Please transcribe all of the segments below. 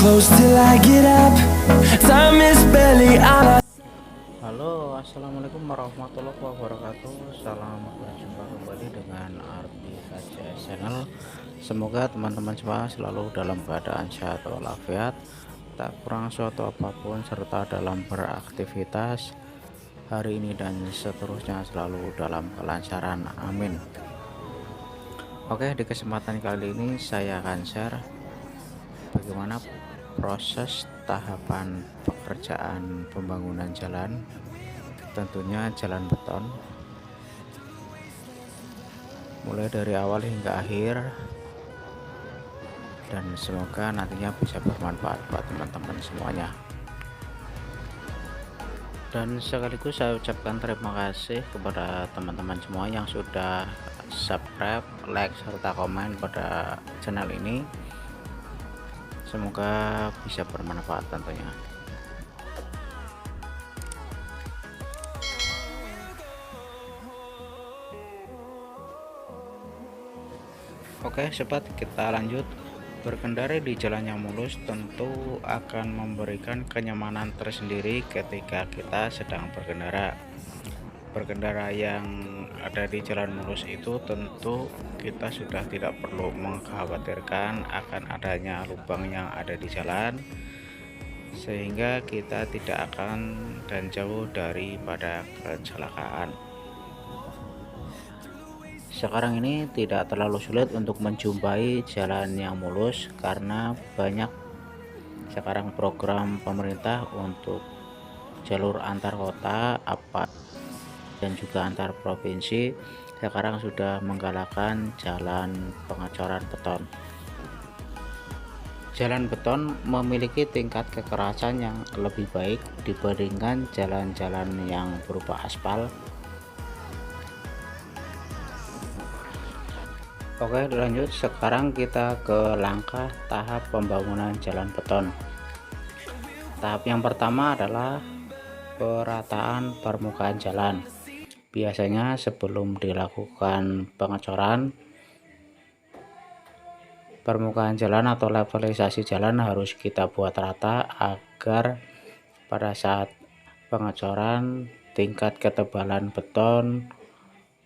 close till I get up. Time is barely on our. Halo, assalamualaikum warahmatullahi wabarakatuh. Salam berjumpa kembali dengan Arti KCS Channel. Semoga teman-teman semua selalu dalam keadaan sehat walafiat, tak kurang suatu apapun, serta dalam beraktivitas hari ini dan seterusnya selalu dalam kelancaran. Amin. Oke, di kesempatan kali ini saya akan share bagaimana proses tahapan pekerjaan pembangunan jalan, tentunya jalan beton, mulai dari awal hingga akhir, dan semoga nantinya bisa bermanfaat buat teman-teman semuanya. Dan sekaligus saya ucapkan terima kasih kepada teman-teman semua yang sudah subscribe, like, serta komen pada channel ini. Semoga bisa bermanfaat tentunya. Oke, sobat, kita lanjut. Berkendara di jalan yang mulus tentu akan memberikan kenyamanan tersendiri ketika kita sedang berkendara. Berkendara yang ada di jalan mulus itu tentu kita sudah tidak perlu mengkhawatirkan akan adanya lubang yang ada di jalan, sehingga kita tidak akan dan jauh daripada kecelakaan. Sekarang ini tidak terlalu sulit untuk menjumpai jalan yang mulus karena banyak sekarang program pemerintah untuk jalur antar kota dan juga antar provinsi sekarang sudah menggalakkan jalan pengecoran beton. Jalan beton memiliki tingkat kekerasan yang lebih baik dibandingkan jalan-jalan yang berupa aspal. Oke, lanjut. Sekarang kita ke langkah tahap pembangunan jalan beton. Tahap yang pertama adalah perataan permukaan jalan. Biasanya sebelum dilakukan pengecoran, permukaan jalan atau levelisasi jalan harus kita buat rata agar pada saat pengecoran tingkat ketebalan beton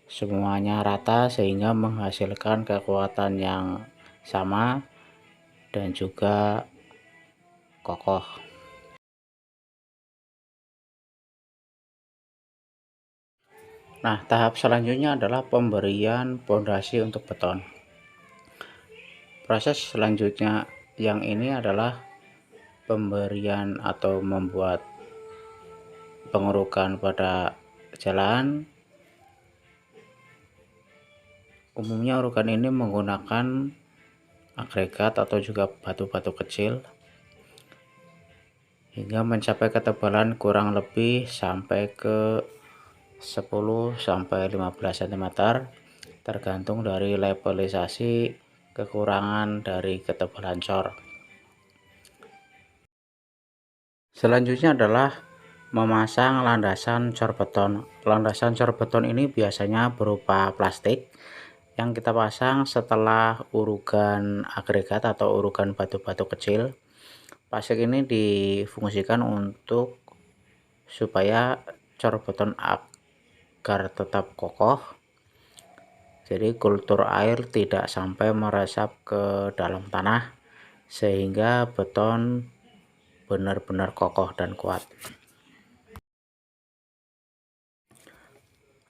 semuanya rata sehingga menghasilkan kekuatan yang sama dan juga kokoh. Nah, tahap selanjutnya adalah pemberian pondasi untuk beton. Proses selanjutnya yang ini adalah pemberian atau membuat pengerukan pada jalan. Umumnya urukan ini menggunakan agregat atau juga batu-batu kecil hingga mencapai ketebalan kurang lebih sampai ke 10-15 cm tergantung dari levelisasi kekurangan dari ketebalan cor. Selanjutnya adalah memasang landasan cor beton. Landasan cor beton ini biasanya berupa plastik yang kita pasang setelah urugan agregat atau urugan batu-batu kecil. Plastik ini difungsikan untuk supaya cor beton agar tetap kokoh, jadi kultur air tidak sampai meresap ke dalam tanah sehingga beton benar-benar kokoh dan kuat.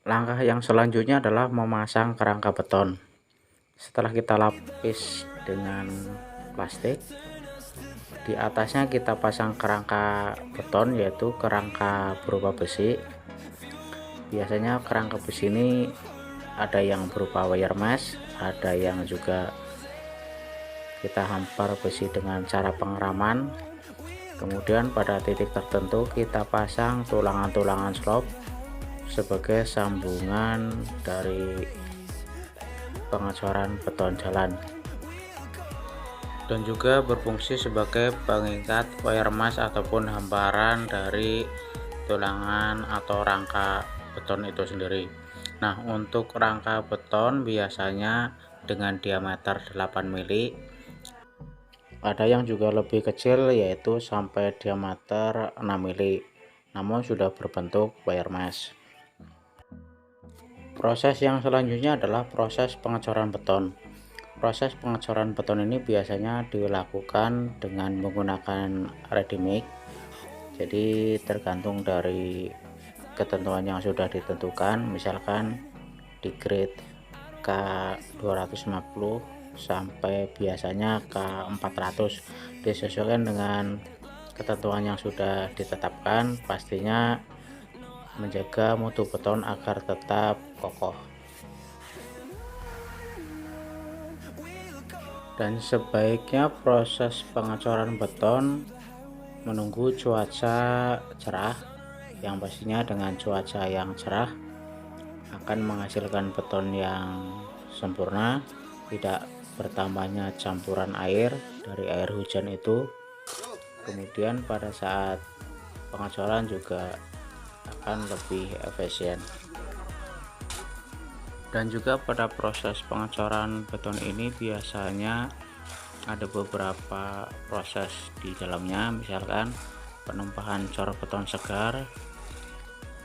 Langkah yang selanjutnya adalah memasang kerangka beton. Setelah kita lapis dengan plastik, di atasnya kita pasang kerangka beton, yaitu kerangka berupa besi. Biasanya kerangka besi ini ada yang berupa wire mesh, ada yang juga kita hampar besi dengan cara pengeraman. Kemudian pada titik tertentu kita pasang tulangan-tulangan slop sebagai sambungan dari pengecoran beton jalan, dan juga berfungsi sebagai pengikat wire mesh ataupun hamparan dari tulangan atau rangka beton itu sendiri. Nah, untuk rangka beton biasanya dengan diameter 8 mili Ada yang juga lebih kecil, yaitu sampai diameter 6 mili, namun sudah berbentuk wire mesh. Proses yang selanjutnya adalah proses pengecoran beton. Proses pengecoran beton ini biasanya dilakukan dengan menggunakan ready mix. Jadi tergantung dari ketentuan yang sudah ditentukan, misalkan di grade K250 sampai biasanya K400, disesuaikan dengan ketentuan yang sudah ditetapkan, pastinya menjaga mutu beton agar tetap kokoh. Dan sebaiknya proses pengecoran beton menunggu cuaca cerah, yang pastinya dengan cuaca yang cerah akan menghasilkan beton yang sempurna, tidak bertambahnya campuran air dari air hujan itu. Kemudian pada saat pengecoran juga akan lebih efisien. Dan juga pada proses pengecoran beton ini biasanya ada beberapa proses di dalamnya, misalkan penumpahan cor beton segar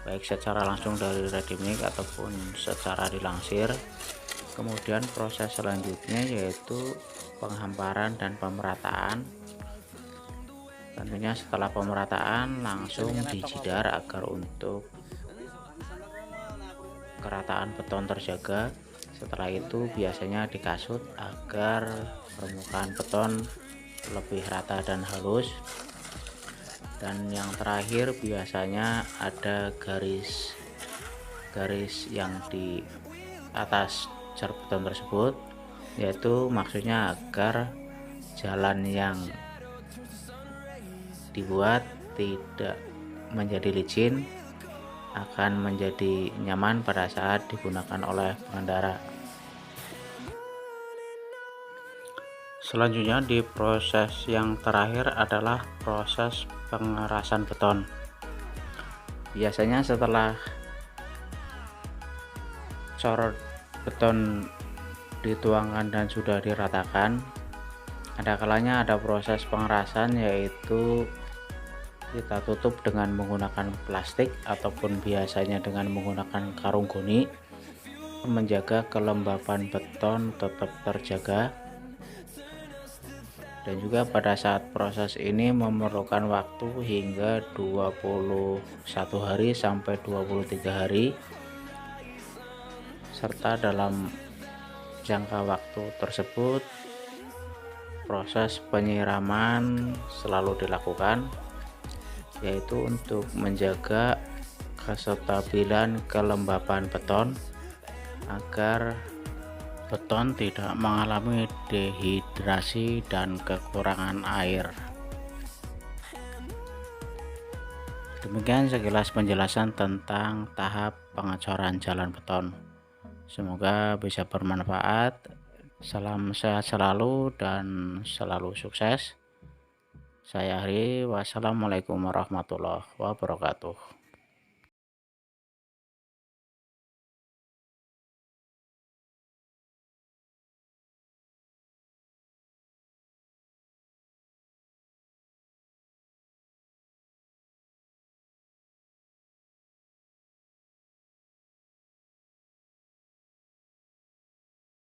baik secara langsung dari ready mix ataupun secara dilangsir. Kemudian proses selanjutnya yaitu penghamparan dan pemerataan. Tentunya setelah pemerataan langsung dijidar agar untuk kerataan beton terjaga. Setelah itu biasanya dikasut agar permukaan beton lebih rata dan halus. Dan yang terakhir biasanya ada garis yang di atas jar beton tersebut, yaitu maksudnya agar jalan yang dibuat tidak menjadi licin, akan menjadi nyaman pada saat digunakan oleh pengendara. Selanjutnya di proses yang terakhir adalah proses pengerasan beton. Biasanya setelah cor beton dituangkan dan sudah diratakan, ada kalanya ada proses pengerasan, yaitu kita tutup dengan menggunakan plastik ataupun biasanya dengan menggunakan karung goni, menjaga kelembapan beton tetap terjaga. Dan juga pada saat proses ini memerlukan waktu hingga 21 hari sampai 23 hari, serta dalam jangka waktu tersebut proses penyiraman selalu dilakukan, yaitu untuk menjaga kestabilan kelembapan beton agar beton tidak mengalami dehidrasi dan kekurangan air. Demikian sekilas penjelasan tentang tahap pengecoran jalan beton. Semoga bisa bermanfaat. Salam sehat selalu dan selalu sukses. Saya Hari, wassalamualaikum warahmatullahi wabarakatuh.